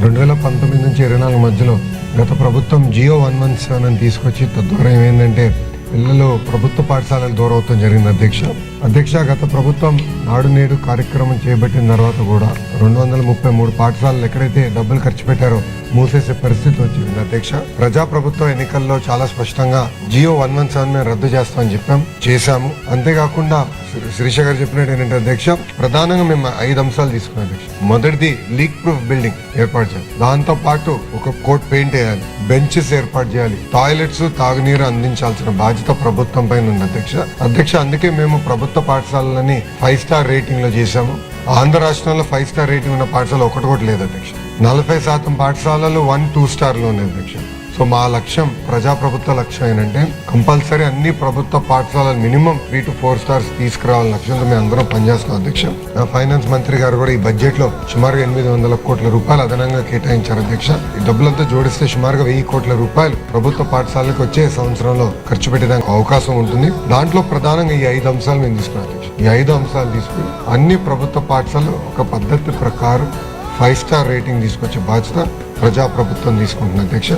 2019 నుంచి 24 మధ్యలో గత ప్రభుత్వం జియో 117 అని తీసుకొచ్చి తద్వారా ఏమైందంటే పిల్లలు ప్రభుత్వ పాఠశాలలు దూరం అవడం జరిగింది. అధ్యక్ష గత ప్రభుత్వం నాడు నేడు కార్యక్రమం చేపట్టిన తర్వాత కూడా 233 పాఠశాలలు ఎక్కడైతే డబ్బులు ఖర్చు పెట్టారో మూసేసే పరిస్థితి వచ్చింది. అధ్యక్ష ప్రజాప్రభుత్వ ఎన్నికల్లో చాలా స్పష్టంగా జియో 117 రద్దు చేస్తామని చేశాము. అంతేకాకుండా శిరీష గారు చెప్పినట్టు ఏంటంటే అధ్యక్ష ప్రధానంగా మేము 5 అంశాలు తీసుకున్నాం అధ్యక్ష. మొదటిది లీక్ ప్రూఫ్ బిల్డింగ్ ఏర్పాటు చేయాలి, దాంతో పాటు ఒక కోట్ పెయింట్ వేయాలి, బెంచెస్ ఏర్పాటు చేయాలి, టాయిలెట్స్ తాగునీరు అందించాల్సిన బాధ్యత ప్రభుత్వం పైన ఉంది అధ్యక్ష. అందుకే మేము ప్రభుత్వ పాఠశాలలని 5 స్టార్ రేటింగ్ లో చేశాము. ఆంధ్ర రాష్ట్రంలో 5 స్టార్ రేటింగ్ ఉన్న పాఠశాల ఒకటి కూడా లేదు అధ్యక్ష. 40% పాఠశాలలు 1-2 స్టార్లు ఉన్నాయి అధ్యక్ష. సో మా లక్ష్యం ప్రజాప్రభుత్వ లక్ష్యం ఏంటంటే కంపల్సరీ అన్ని ప్రభుత్వ పాఠశాలలు మినిమం 3 to 4 స్టార్స్ తీసుకురావాలని లక్ష్యంతో మేము అందరం పనిచేస్తున్నాం అధ్యక్ష. ఫైనాన్స్ మంత్రి గారు కూడా ఈ బడ్జెట్ లో సుమారుగా 800 కోట్ల రూపాయలు అదనంగా కేటాయించారు అధ్యక్ష. ఈ డబ్బులంతా జోడిస్తే సుమారుగా 1000 కోట్ల రూపాయలు ప్రభుత్వ పాఠశాలకు వచ్చే సంవత్సరంలో ఖర్చు పెట్టడానికి అవకాశం ఉంటుంది. దాంట్లో ప్రధానంగా ఈ 5 అంశాలు మేము తీసుకున్నాం అధ్యక్ష. ఈ 5 అంశాలు తీసుకుని అన్ని ప్రభుత్వ పాఠశాలలు ఒక పద్ధతి ప్రకారం 5 స్టార్ రేటింగ్ తీసుకొచ్చే బాధ్యత ప్రజాప్రభుత్వం తీసుకుంటుంది అధ్యక్ష.